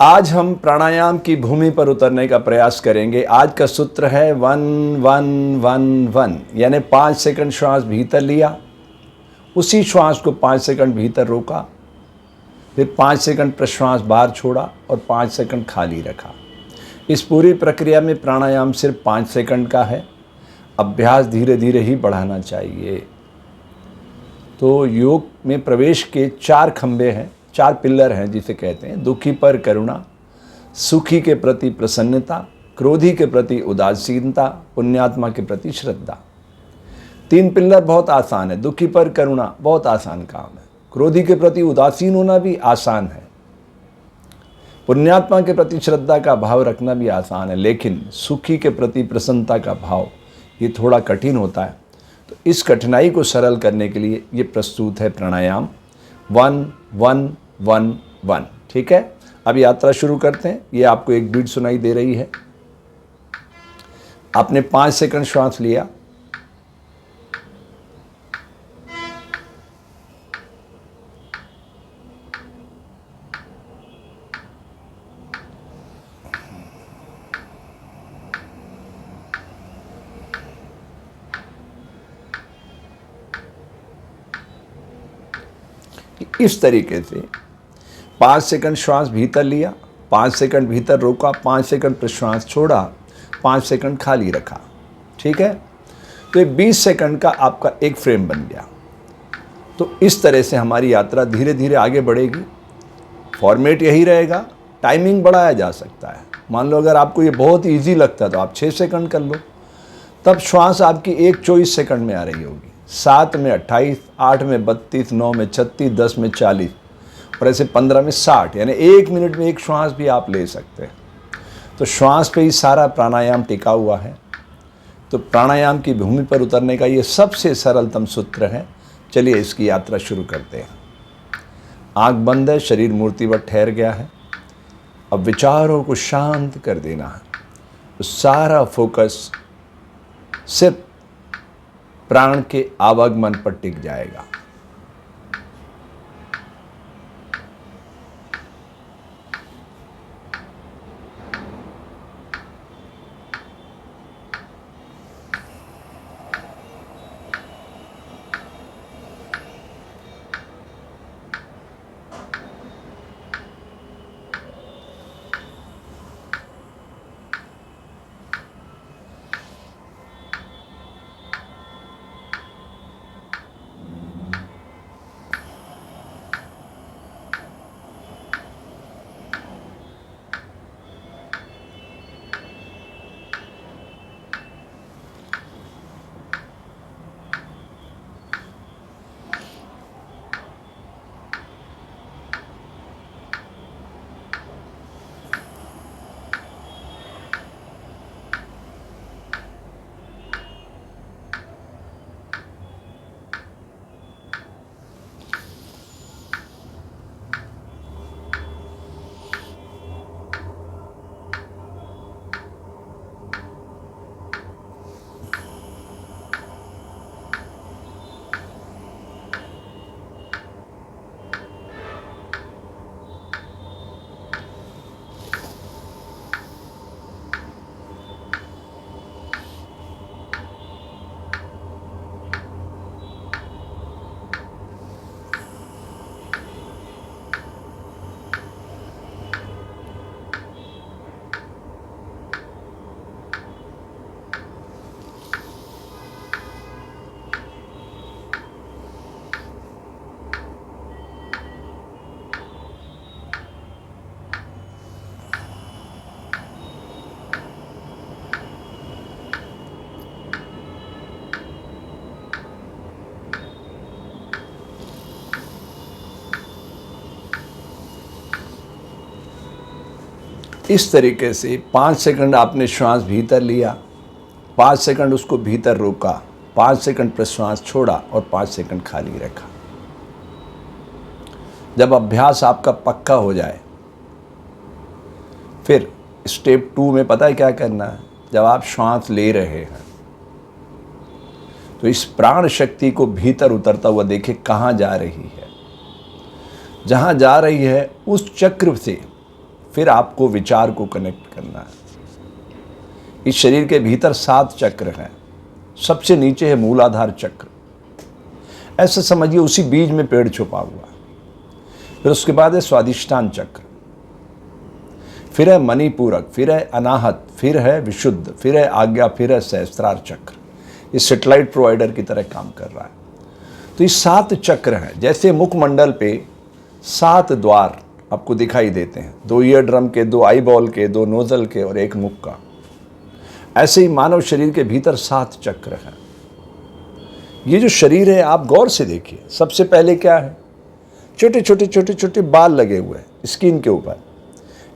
आज हम प्राणायाम की भूमि पर उतरने का प्रयास करेंगे। आज का सूत्र है 1-1-1-1, यानी 5 सेकंड श्वास भीतर लिया, उसी श्वास को 5 सेकंड भीतर रोका, फिर 5 सेकंड प्रश्वास बाहर छोड़ा और 5 सेकंड खाली रखा। इस पूरी प्रक्रिया में प्राणायाम सिर्फ 5 सेकंड का है। अभ्यास धीरे धीरे ही बढ़ाना चाहिए। तो योग में प्रवेश के 4 खंभे हैं, 4 पिलर हैं जिसे कहते हैं। दुखी पर करुणा, सुखी के प्रति प्रसन्नता, क्रोधी के प्रति उदासीनता, पुण्यात्मा के प्रति श्रद्धा। 3 पिलर बहुत आसान है। दुखी पर करुणा बहुत आसान काम है, क्रोधी के प्रति उदासीन होना भी आसान है, पुण्यात्मा के प्रति श्रद्धा का भाव रखना भी आसान है, लेकिन सुखी के प्रति प्रसन्नता का भाव ये थोड़ा कठिन होता है। तो इस कठिनाई को सरल करने के लिए ये प्रस्तुत है प्राणायाम 1-1-1-1। ठीक है, अब यात्रा शुरू करते हैं। ये आपको एक बीट सुनाई दे रही है। आपने 5 सेकंड श्वास लिया, इस तरीके से 5 सेकंड श्वास भीतर लिया, 5 सेकंड भीतर रोका, 5 सेकंड प्रश्वास छोड़ा, 5 सेकंड खाली रखा। ठीक है, तो ये 20 सेकंड का आपका एक फ्रेम बन गया। तो इस तरह से हमारी यात्रा धीरे धीरे आगे बढ़ेगी। फॉर्मेट यही रहेगा, टाइमिंग बढ़ाया जा सकता है। मान लो अगर आपको ये बहुत ईजी लगता है तो आप 6 सेकंड कर लो, तब श्वास आपकी 1-24 सेकंड में आ रही होगी, 7 में 28, 8 में 32, 9 में 36, 10 में 40 और ऐसे 15 में 60, यानी 1 मिनट में एक श्वास भी आप ले सकते हैं। तो श्वास पे ही सारा प्राणायाम टिका हुआ है। तो प्राणायाम की भूमि पर उतरने का ये सबसे सरलतम सूत्र है। चलिए इसकी यात्रा शुरू करते हैं। आँख बंद है, शरीर मूर्तिवत ठहर गया है। अब विचारों को शांत कर देना है। तो सारा फोकस सिर्फ प्राण के आवागमन पर टिक जाएगा। इस तरीके से 5 सेकंड आपने श्वास भीतर लिया, 5 सेकंड उसको भीतर रोका, 5 सेकंड प्रश्वास छोड़ा और 5 सेकंड खाली रखा। जब अभ्यास आपका पक्का हो जाए, फिर स्टेप 2 में पता है क्या करना है। जब आप श्वास ले रहे हैं तो इस प्राण शक्ति को भीतर उतरता हुआ देखें कहाँ जा रही है। जहाँ जा रही है उस चक्र से फिर आपको विचार को कनेक्ट करना है। इस शरीर के भीतर 7 चक्र हैं। सबसे नीचे है मूलाधार चक्र, ऐसे समझिए उसी बीज में पेड़ छुपा हुआ। फिर उसके बाद है स्वादिष्ठान चक्र, फिर है मणिपूरक, फिर है अनाहत, फिर है विशुद्ध, फिर है आज्ञा, फिर है सहस्त्रार चक्र। ये सैटेलाइट प्रोवाइडर की तरह काम कर रहा है। तो ये 7 चक्र हैं। जैसे मुखमंडल पे 7 द्वार आपको दिखाई देते हैं, 2 ईयर ड्रम के, 2 आई बॉल के, 2 नोजल के और 1 मुख का, ऐसे ही मानव शरीर के भीतर 7 चक्र हैं। ये जो शरीर है आप गौर से देखिए, सबसे पहले क्या है, छोटे छोटे छोटे छोटे बाल लगे हुए हैं स्किन के ऊपर,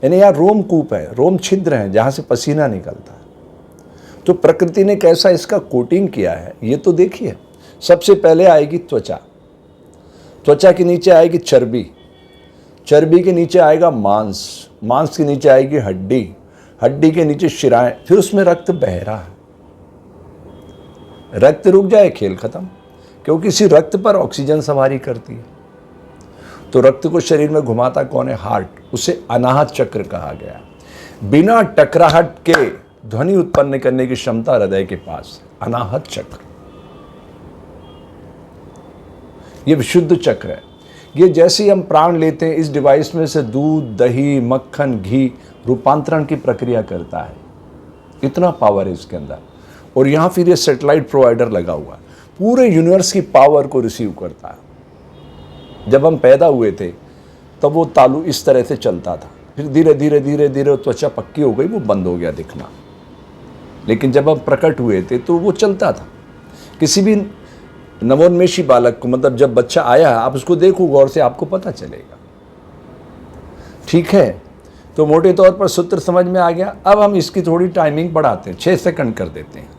यानी यहाँ रोमकूप है, रोम छिद्र हैं जहाँ से पसीना निकलता है। तो प्रकृति ने कैसा इसका कोटिंग किया है ये तो देखिए। सबसे पहले आएगी त्वचा, त्वचा के नीचे आएगी चर्बी, चर्बी के नीचे आएगा मांस, मांस के नीचे आएगी हड्डी, हड्डी के नीचे शिराएं, फिर उसमें रक्त बह रहा है। रक्त रुक जाए खेल खत्म, क्योंकि इसी रक्त पर ऑक्सीजन सवारी करती है। तो रक्त को शरीर में घुमाता कौन है, हार्ट, उसे अनाहत चक्र कहा गया। बिना टकराहट के ध्वनि उत्पन्न करने की क्षमता हृदय के पास, अनाहत चक्र। ये विशुद्ध चक्र है। ये जैसे ही हम प्राण लेते हैं इस डिवाइस में से दूध, दही, मक्खन, घी रूपांतरण की प्रक्रिया करता है। इतना पावर है इसके अंदर। और यहाँ फिर ये सैटेलाइट प्रोवाइडर लगा हुआ है, पूरे यूनिवर्स की पावर को रिसीव करता है। जब हम पैदा हुए थे तब वो तालू इस तरह से चलता था, फिर धीरे धीरे धीरे धीरे त्वचा पक्की हो गई, वो बंद हो गया दिखना। लेकिन जब हम प्रकट हुए थे तो वो चलता था। किसी भी नवोन्मेषी बालक को, मतलब जब बच्चा आया आप उसको देखो गौर से, आपको पता चलेगा। ठीक है, तो मोटे तौर पर सूत्र समझ में आ गया। अब हम इसकी थोड़ी टाइमिंग बढ़ाते हैं, 6 सेकंड कर देते हैं।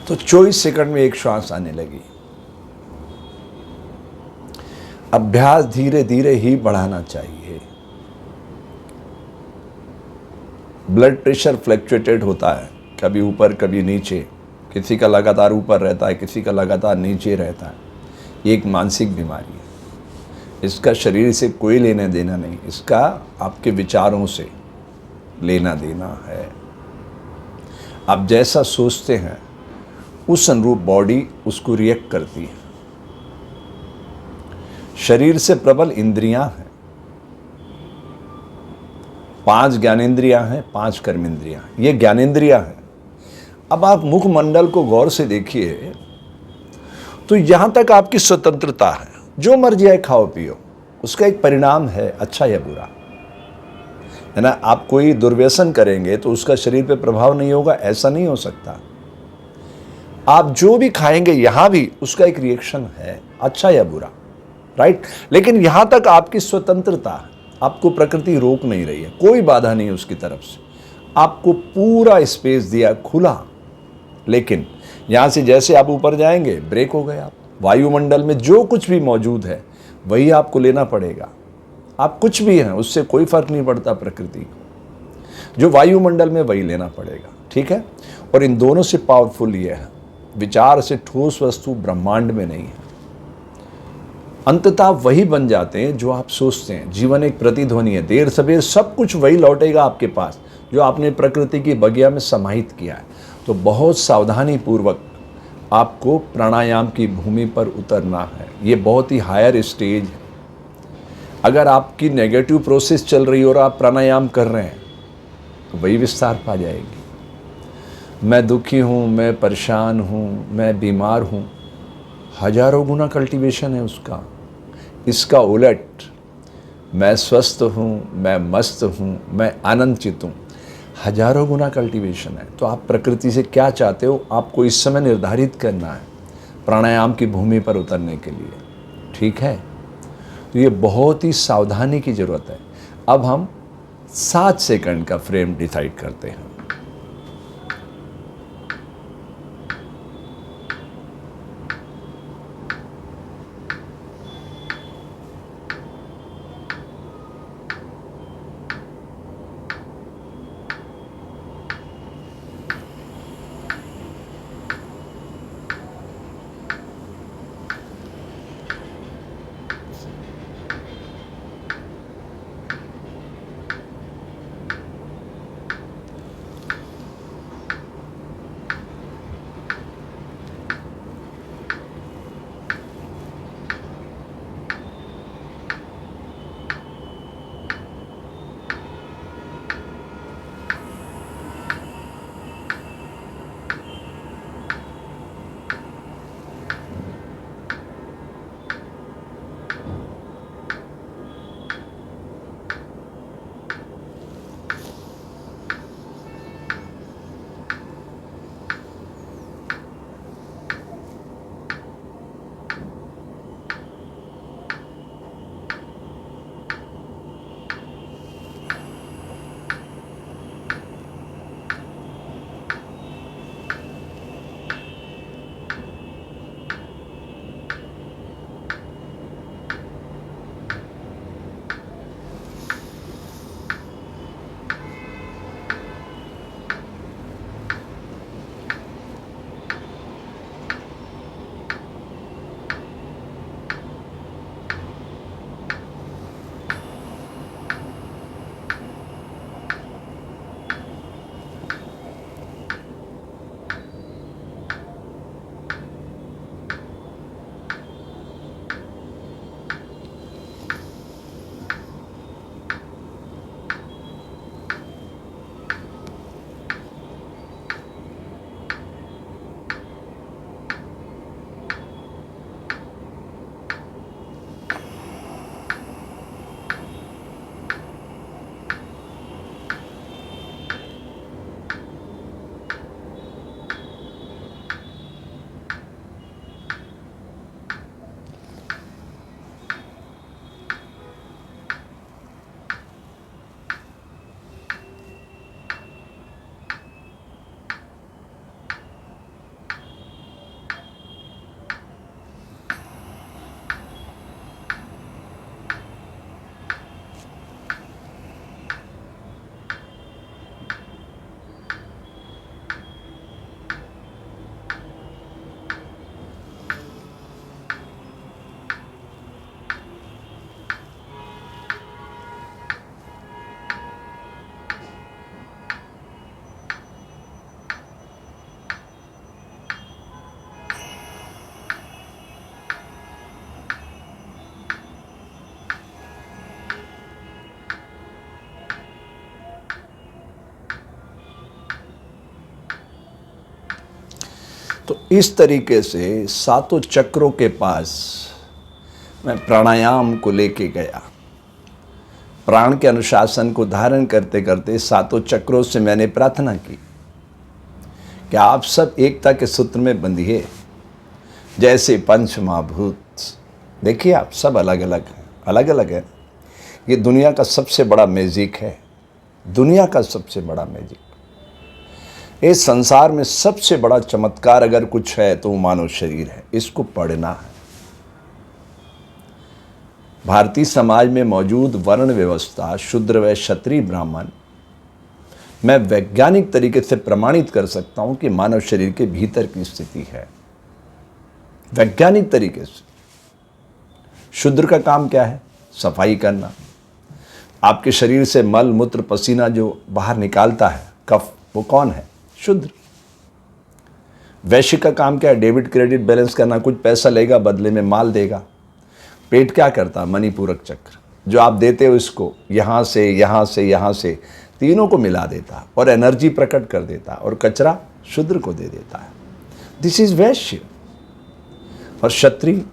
तो 24 सेकंड में एक श्वास आने लगी। अभ्यास धीरे धीरे ही बढ़ाना चाहिए। ब्लड प्रेशर फ्लक्चुएटेड होता है, कभी ऊपर कभी नीचे, किसी का लगातार ऊपर रहता है, किसी का लगातार नीचे रहता है। ये एक मानसिक बीमारी है। इसका शरीर से कोई लेना देना नहीं, इसका आपके विचारों से लेना देना है। आप जैसा सोचते हैं उस अनुरूप बॉडी उसको रिएक्ट करती है। शरीर से प्रबल इंद्रियां हैं, 5 ज्ञानेंद्रियां हैं, 5 कर्मेंद्रियां, ये ज्ञानेंद्रियां हैं। अब आप मुखमंडल को गौर से देखिए तो यहां तक आपकी स्वतंत्रता है, जो मर्जी है खाओ पियो, उसका एक परिणाम है, अच्छा या बुरा, है ना। आप कोई दुर्व्यसन करेंगे तो उसका शरीर पे प्रभाव नहीं होगा, ऐसा नहीं हो सकता। आप जो भी खाएंगे यहां भी उसका एक रिएक्शन है, अच्छा या बुरा, राइट। लेकिन यहां तक आपकी स्वतंत्रता है, आपको प्रकृति रोक नहीं रही है, कोई बाधा नहीं उसकी तरफ से, आपको पूरा स्पेस दिया खुला। लेकिन यहाँ से जैसे आप ऊपर जाएंगे ब्रेक हो गए आप। वायुमंडल में जो कुछ भी मौजूद है वही आपको लेना पड़ेगा। आप कुछ भी हैं उससे कोई फर्क नहीं पड़ता प्रकृति को, जो वायुमंडल में वही लेना पड़ेगा, ठीक है। और इन दोनों से पावरफुल ये है, विचार से ठोस वस्तु ब्रह्मांड में नहीं है। अंततः वही बन जाते हैं जो आप सोचते हैं। जीवन एक प्रतिध्वनि है, देर सवेर सब कुछ वही लौटेगा आपके पास जो आपने प्रकृति की बगिया में समाहित किया है। तो बहुत सावधानी पूर्वक आपको प्राणायाम की भूमि पर उतरना है। ये बहुत ही हायर स्टेज है। अगर आपकी नेगेटिव प्रोसेस चल रही है और आप प्राणायाम कर रहे हैं तो वही विस्तार पा जाएगी। मैं दुखी हूँ, मैं परेशान हूँ, मैं बीमार हूँ, हजारों गुना कल्टीवेशन है उसका। इसका उलट मैं स्वस्थ हूँ, मैं मस्त हूँ, मैं आनंदचित हूँ, हजारों गुना कल्टीवेशन है। तो आप प्रकृति से क्या चाहते हो आपको इस समय निर्धारित करना है प्राणायाम की भूमि पर उतरने के लिए, ठीक है। तो ये बहुत ही सावधानी की ज़रूरत है। अब हम 7 सेकंड का फ्रेम डिसाइड करते हैं। तो इस तरीके से सातों चक्रों के पास मैं प्राणायाम को लेके गया। प्राण के अनुशासन को धारण करते करते सातों चक्रों से मैंने प्रार्थना की कि आप सब एकता के सूत्र में बंधिए जैसे पंच महाभूत। देखिए आप सब अलग अलग हैं, अलग अलग है। ये दुनिया का सबसे बड़ा मैजिक है, दुनिया का सबसे बड़ा मैजिक। इस संसार में सबसे बड़ा चमत्कार अगर कुछ है तो वो मानव शरीर है, इसको पढ़ना है। भारतीय समाज में मौजूद वर्ण व्यवस्था शूद्र व क्षत्रिय ब्राह्मण, मैं वैज्ञानिक तरीके से प्रमाणित कर सकता हूं कि मानव शरीर के भीतर की स्थिति है। वैज्ञानिक तरीके से शूद्र का काम क्या है? सफाई करना। आपके शरीर से मल मूत्र पसीना जो बाहर निकालता है, कफ, वो कौन है? शूद्र। वैश्य का काम क्या है? डेबिट क्रेडिट बैलेंस करना, कुछ पैसा लेगा बदले में माल देगा। पेट क्या करता है? मणिपूरक चक्र, जो आप देते हो इसको यहां से यहां से यहां से तीनों को मिला देता और एनर्जी प्रकट कर देता और कचरा शूद्र को दे देता है। दिस इज वैश्य। और क्षत्रिय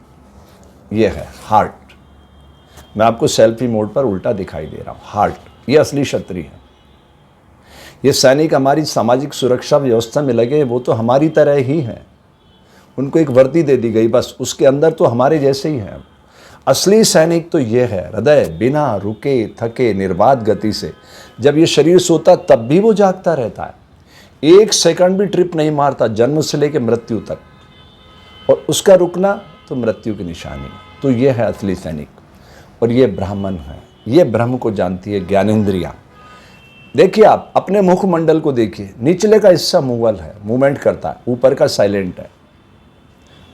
ये है हार्ट। मैं आपको सेल्फी मोड पर उल्टा दिखाई दे रहा हूं। हार्ट, ये असली क्षत्रिय है। ये सैनिक हमारी सामाजिक सुरक्षा व्यवस्था में लगे, वो तो हमारी तरह ही हैं। उनको एक वर्दी दे दी गई, बस उसके अंदर तो हमारे जैसे ही हैं। असली सैनिक तो ये है, हृदय बिना रुके थके निर्बाध गति से, जब ये शरीर सोता तब भी वो जागता रहता है। एक सेकंड भी ट्रिप नहीं मारता, जन्म से लेकर मृत्यु तक। और उसका रुकना तो मृत्यु की निशानी। तो ये है असली सैनिक। और ये ब्राह्मण है, ये ब्रह्म को जानती है ज्ञानेंद्रिया। देखिए, आप अपने मुखमंडल को देखिए, निचले का हिस्सा मूवल है, मूवमेंट करता है, ऊपर का साइलेंट है।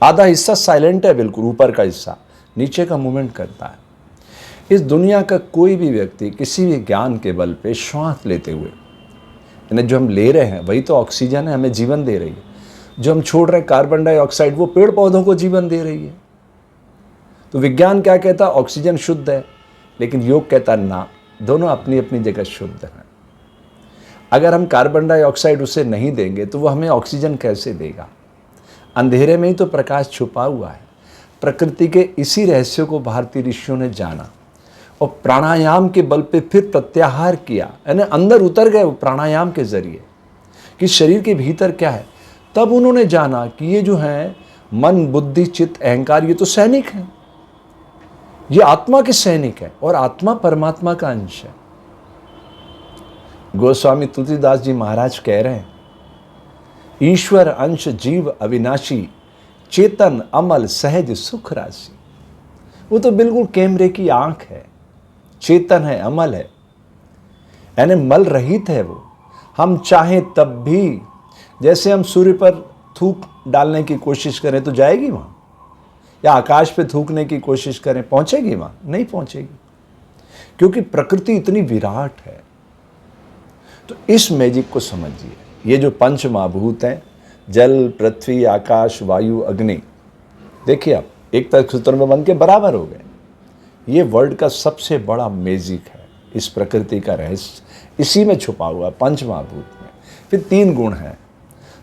आधा हिस्सा साइलेंट है बिल्कुल, ऊपर का हिस्सा नीचे का मूवमेंट करता है। इस दुनिया का कोई भी व्यक्ति किसी भी ज्ञान के बल पे श्वास लेते हुए, यानी जो हम ले रहे हैं वही तो ऑक्सीजन है, हमें जीवन दे रही है। जो हम छोड़ रहे हैं कार्बन डाइऑक्साइड, वो पेड़ पौधों को जीवन दे रही है। तो विज्ञान क्या कहता है? ऑक्सीजन शुद्ध है। लेकिन योग कहता ना, दोनों अपनी अपनी जगह शुद्ध हैं। अगर हम कार्बन डाइऑक्साइड उसे नहीं देंगे तो वो हमें ऑक्सीजन कैसे देगा? अंधेरे में ही तो प्रकाश छुपा हुआ है। प्रकृति के इसी रहस्य को भारतीय ऋषियों ने जाना और प्राणायाम के बल पे फिर प्रत्याहार किया, यानी अंदर उतर गए वो प्राणायाम के जरिए कि शरीर के भीतर क्या है। तब उन्होंने जाना कि ये जो है मन बुद्धि चित्त अहंकार, ये तो सैनिक हैं, ये आत्मा के सैनिक है और आत्मा परमात्मा का अंश है। गोस्वामी तुलसीदास जी महाराज कह रहे हैं, ईश्वर अंश जीव अविनाशी, चेतन अमल सहज सुख राशि। वो तो बिल्कुल कैमरे की आंख है, चेतन है, अमल है, यानी मल रहित है वो। हम चाहें तब भी, जैसे हम सूर्य पर थूक डालने की कोशिश करें तो जाएगी वहां, या आकाश पे थूकने की कोशिश करें, पहुंचेगी वहां? नहीं पहुंचेगी, क्योंकि प्रकृति इतनी विराट है। तो इस मैजिक को समझिए। ये जो पंच महाभूत हैं, जल पृथ्वी आकाश वायु अग्नि, देखिए आप एक तक सूत्र में बन के बराबर हो गए। ये वर्ल्ड का सबसे बड़ा मैजिक है, इस प्रकृति का रहस्य इसी में छुपा हुआ है, पंच महाभूत में। फिर 3 गुण हैं,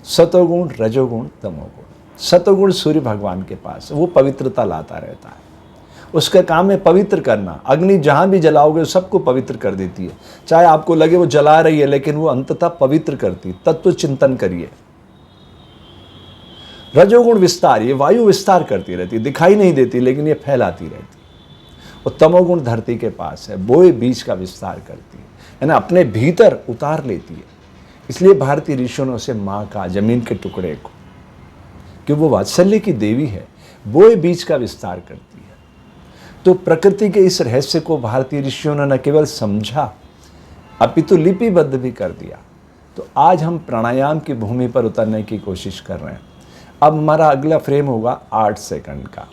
सतोगुण रजोगुण तमोगुण। सतोगुण सूर्य भगवान के पास, वो पवित्रता लाता रहता है, उसका काम है पवित्र करना। अग्नि जहां भी जलाओगे सबको पवित्र कर देती है, चाहे आपको लगे वो जला रही है, लेकिन वो अंततः पवित्र करती। तत्व चिंतन करिए। रजोगुण विस्तार, ये वायु विस्तार करती रहती है, दिखाई नहीं देती लेकिन ये फैलाती रहती है। और तमोगुण धरती के पास है, बोए बीज का विस्तार करती है, यानी अपने भीतर उतार लेती है। इसलिए भारतीय ऋषियों ने उसे माँ का, जमीन के टुकड़े को, कि वो वात्सल्य की देवी है, बोए बीज का विस्तार करती है। तो प्रकृति के इस रहस्य को भारतीय ऋषियों ने न केवल समझा, अपितु लिपिबद्ध भी कर दिया। तो आज हम प्राणायाम की भूमि पर उतरने की कोशिश कर रहे हैं। अब हमारा अगला फ्रेम होगा 8 सेकंड का।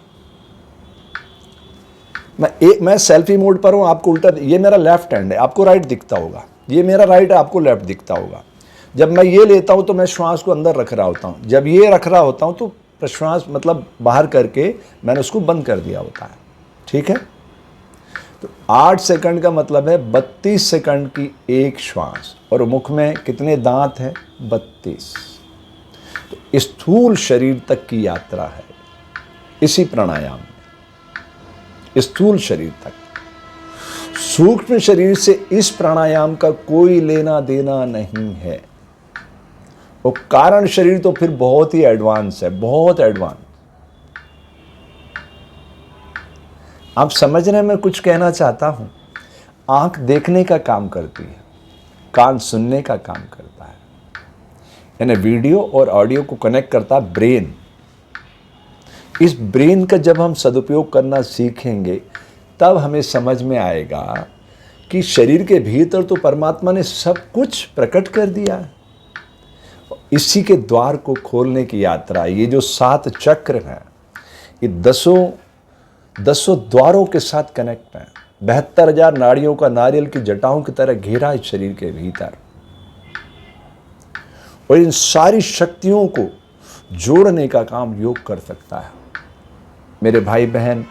मैं सेल्फी मोड पर हूं, आपको उल्टा, ये मेरा लेफ्ट हैंड है, आपको राइट दिखता होगा, ये मेरा राइट है, आपको लेफ्ट दिखता होगा। जब मैं ये लेता हूं तो मैं श्वास को अंदर रख रहा होता हूं, जब ये रख रहा होता हूं तो प्रश्वास मतलब बाहर करके मैंने उसको बंद कर दिया होता है। ठीक है? तो 8 सेकंड का मतलब है 32 सेकंड की एक श्वास, और मुख में कितने दांत हैं? 32। तो स्थूल शरीर तक की यात्रा है इसी प्राणायाम में, स्थूल शरीर तक। सूक्ष्म शरीर से इस प्राणायाम का कोई लेना देना नहीं है। वो कारण शरीर तो फिर बहुत ही एडवांस है, बहुत एडवांस। आप समझ रहे हैं मैं कुछ कहना चाहता हूं? आंख देखने का काम करती है, कान सुनने का काम करता है, यानी वीडियो और ऑडियो को कनेक्ट करता ब्रेन। इस ब्रेन का जब हम सदुपयोग करना सीखेंगे तब हमें समझ में आएगा कि शरीर के भीतर तो परमात्मा ने सब कुछ प्रकट कर दिया है। इसी के द्वार को खोलने की यात्रा, ये जो 7 चक्र हैं, ये दसों द्वारों के साथ कनेक्ट हैं। 72,000 नाड़ियों का नारियल की जटाओं की तरह घेरा है शरीर के भीतर, और इन सारी शक्तियों को जोड़ने का काम योग कर सकता है। मेरे भाई बहन,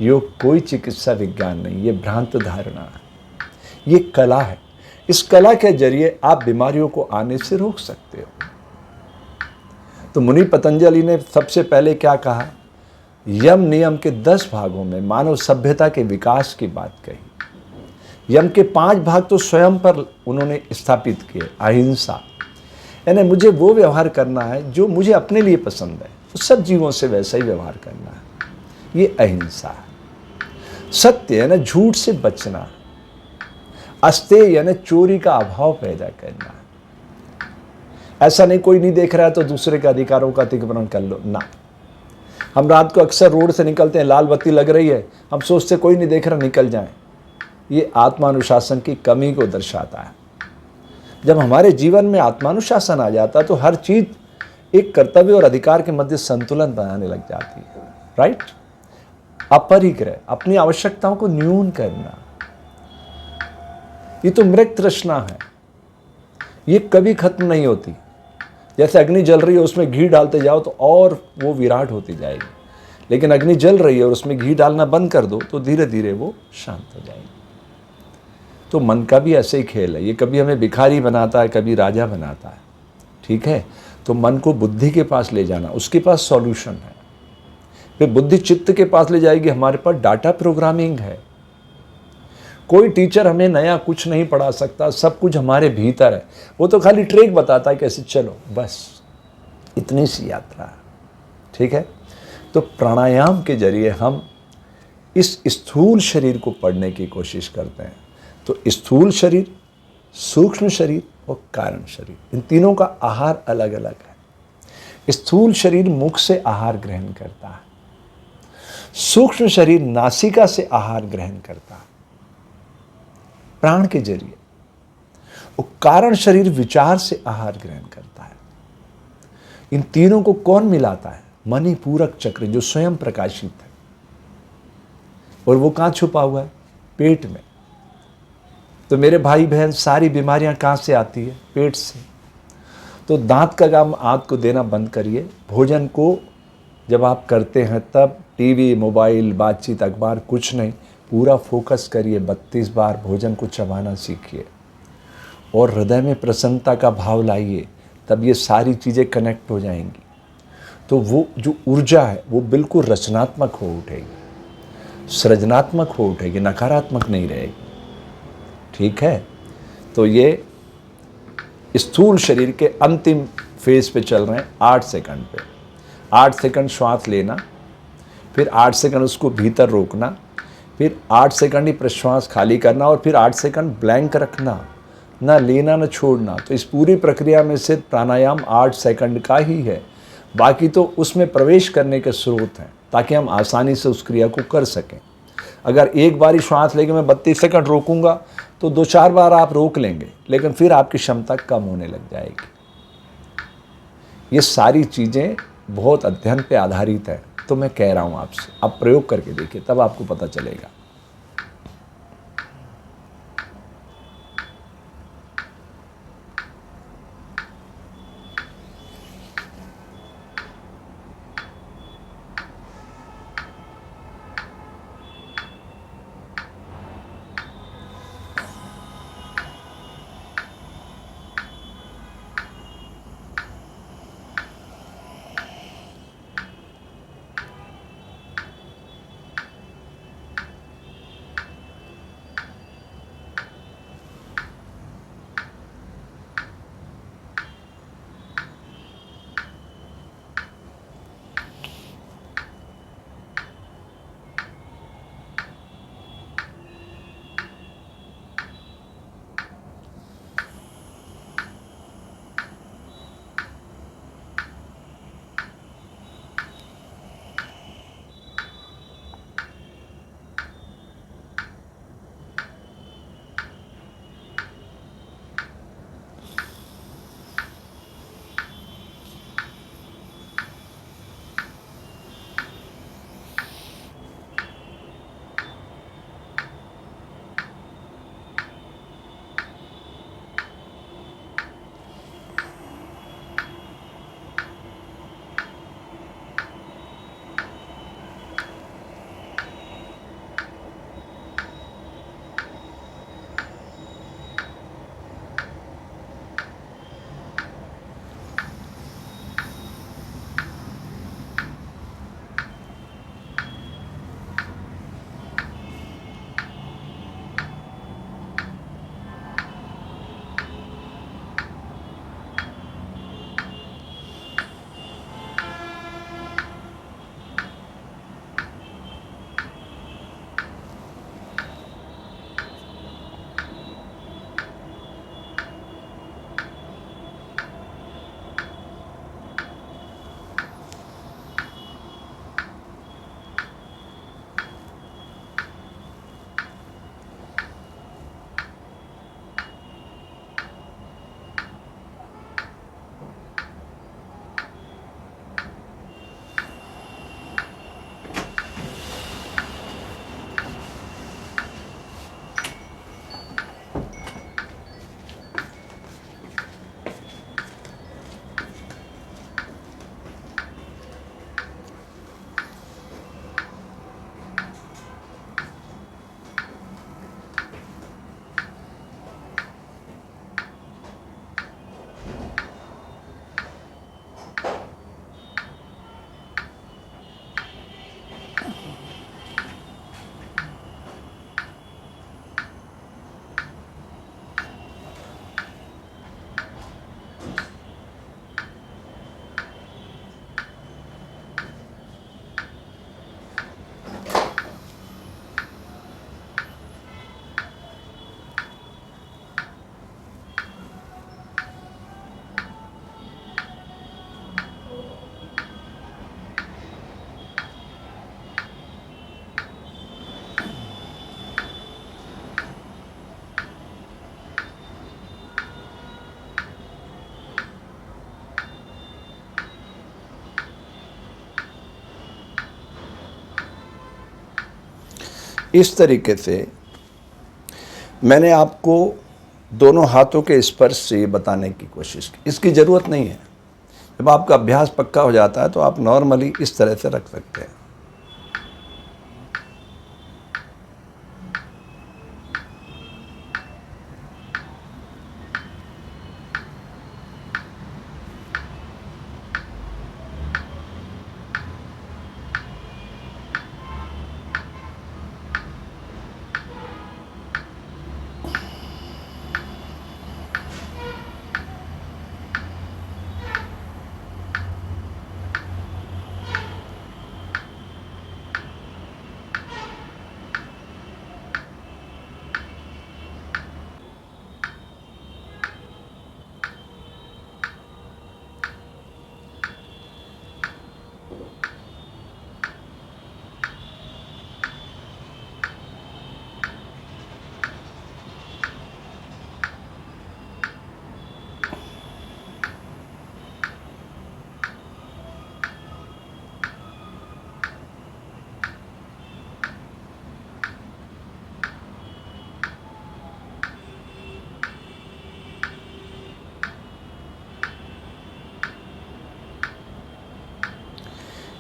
योग कोई चिकित्सा विज्ञान नहीं, ये भ्रांत धारणा है, ये कला है। इस कला के जरिए आप बीमारियों को आने से रोक सकते हो। तो मुनि पतंजलि ने सबसे पहले क्या कहा? यम नियम के 10 भागों में मानव सभ्यता के विकास की बात कही। यम के 5 भाग तो स्वयं पर उन्होंने स्थापित किए। अहिंसा, यानी मुझे वो व्यवहार करना है जो मुझे अपने लिए पसंद है, तो सब जीवों से वैसा ही व्यवहार करना है, ये अहिंसा है। सत्य यानी झूठ से बचना। अस्तेय यानी चोरी का अभाव पैदा करना। ऐसा नहीं कोई नहीं देख रहा है तो दूसरे के अधिकारों का अतिक्रमण कर लो ना। हम रात को अक्सर रोड से निकलते हैं, लाल बत्ती लग रही है, हम सोचते कोई नहीं देख रहा, निकल जाएं। ये आत्मानुशासन की कमी को दर्शाता है। जब हमारे जीवन में आत्मानुशासन आ जाता है तो हर चीज एक कर्तव्य और अधिकार के मध्य संतुलन बनाने लग जाती है। राइट? अपरिग्रह, अपनी आवश्यकताओं को न्यून करना, ये तो मृत तृष्णा है, ये कभी खत्म नहीं होती। जैसे अग्नि जल रही है, उसमें घी डालते जाओ तो और वो विराट होती जाएगी, लेकिन अग्नि जल रही है और उसमें घी डालना बंद कर दो तो धीरे धीरे वो शांत हो जाएगी। तो मन का भी ऐसे ही खेल है, ये कभी हमें भिखारी बनाता है, कभी राजा बनाता है। ठीक है? तो मन को बुद्धि के पास ले जाना, उसके पास सॉल्यूशन है। फिर बुद्धि चित्त के पास ले जाएगी, हमारे पास डाटा प्रोग्रामिंग है। कोई टीचर हमें नया कुछ नहीं पढ़ा सकता, सब कुछ हमारे भीतर है। वो तो खाली ट्रेक बताता है कैसे चलो, बस इतनी सी यात्रा है। ठीक है? तो प्राणायाम के जरिए हम इस स्थूल शरीर को पढ़ने की कोशिश करते हैं। तो स्थूल शरीर, सूक्ष्म शरीर और कारण शरीर, इन तीनों का आहार अलग अलग है। स्थूल शरीर मुख से आहार ग्रहण करता है, सूक्ष्म शरीर नासिका से आहार ग्रहण करता है प्राण के जरिए, और कारण शरीर विचार से आहार ग्रहण करता है। इन तीनों को कौन मिलाता है? मणिपूरक चक्र, जो स्वयं प्रकाशित है। और वो कहां छुपा हुआ है? पेट में। तो मेरे भाई बहन, सारी बीमारियां कहां से आती है? पेट से। तो दांत का काम आंत को देना बंद करिए। भोजन को जब आप करते हैं तब टीवी, मोबाइल, बातचीत, अखबार कुछ नहीं, पूरा फोकस करिए। 32 बार भोजन को चबाना सीखिए और हृदय में प्रसन्नता का भाव लाइए, तब ये सारी चीज़ें कनेक्ट हो जाएंगी। तो वो जो ऊर्जा है वो बिल्कुल रचनात्मक हो उठेगी, सृजनात्मक हो उठेगी, नकारात्मक नहीं रहेगी। ठीक है? तो ये स्थूल शरीर के अंतिम फेज पे चल रहे हैं। 8 सेकंड पे 8 सेकंड श्वास लेना, फिर 8 सेकंड उसको भीतर रोकना, फिर 8 सेकंड ही प्रश्वास खाली करना, और फिर 8 सेकंड ब्लैंक रखना, ना लेना ना छोड़ना। तो इस पूरी प्रक्रिया में से प्राणायाम 8 सेकंड का ही है, बाकी तो उसमें प्रवेश करने के स्रोत हैं ताकि हम आसानी से उस क्रिया को कर सकें। अगर एक बार ही श्वास लेके मैं 32 सेकंड रोकूंगा तो 2-4 बार आप रोक लेंगे, लेकिन फिर आपकी क्षमता कम होने लग जाएगी। ये सारी चीज़ें बहुत अध्ययन पे आधारित है। तो मैं कह रहा हूँ आपसे, आप प्रयोग करके देखिए, तब आपको पता चलेगा। इस तरीके से मैंने आपको दोनों हाथों के स्पर्श से ये बताने की कोशिश की। इसकी ज़रूरत नहीं है। जब आपका अभ्यास पक्का हो जाता है तो आप नॉर्मली इस तरह से रख सकते हैं।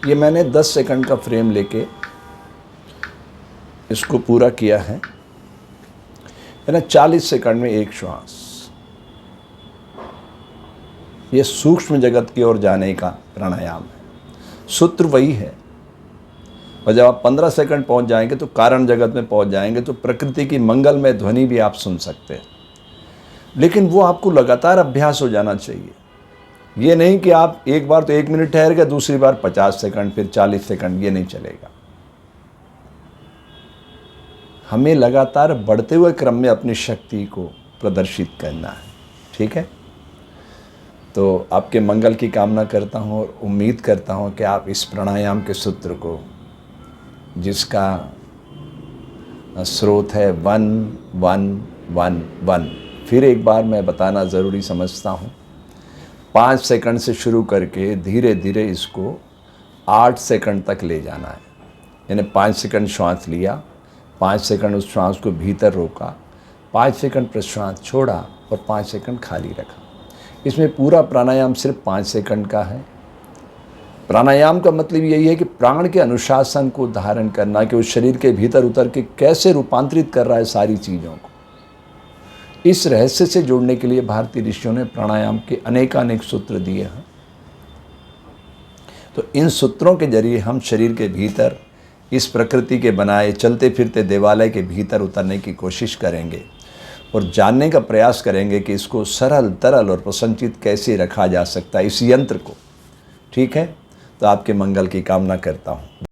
ये मैंने 10 सेकंड का फ्रेम लेके इसको पूरा किया है। यानी 40 सेकंड में एक श्वास। ये सूक्ष्म जगत की ओर जाने का प्राणायाम है। सूत्र वही है। और जब आप 15 सेकंड पहुंच जाएंगे तो कारण जगत में पहुंच जाएंगे तो प्रकृति की मंगलमय ध्वनि भी आप सुन सकते हैं। लेकिन वो आपको लगातार अभ्यास हो जाना चाहिए। ये नहीं कि आप एक बार तो 1 मिनट ठहर गए, दूसरी बार 50 सेकंड, फिर 40 सेकंड, ये नहीं चलेगा। हमें लगातार बढ़ते हुए क्रम में अपनी शक्ति को प्रदर्शित करना है। ठीक है, तो आपके मंगल की कामना करता हूँ और उम्मीद करता हूँ कि आप इस प्राणायाम के सूत्र को, जिसका स्रोत है 1 1 1 1, फिर एक बार मैं बताना ज़रूरी समझता हूँ। 5 सेकंड से शुरू करके धीरे धीरे इसको 8 सेकंड तक ले जाना है। यानी 5 सेकंड श्वास लिया, 5 सेकंड उस श्वास को भीतर रोका, 5 सेकंड प्रश्वास छोड़ा और 5 सेकंड खाली रखा। इसमें पूरा प्राणायाम सिर्फ 5 सेकंड का है। प्राणायाम का मतलब यही है कि प्राण के अनुशासन को धारण करना, कि उस शरीर के भीतर उतर के कैसे रूपांतरित कर रहा है सारी चीज़ों को। इस रहस्य से जुड़ने के लिए भारतीय ऋषियों ने प्राणायाम के अनेकानेक सूत्र दिए हैं। तो इन सूत्रों के जरिए हम शरीर के भीतर इस प्रकृति के बनाए चलते फिरते देवालय के भीतर उतरने की कोशिश करेंगे और जानने का प्रयास करेंगे कि इसको सरल, तरल और प्रसन्नचित कैसे रखा जा सकता है, इस यंत्र को। ठीक है, तो आपके मंगल की कामना करता हूँ।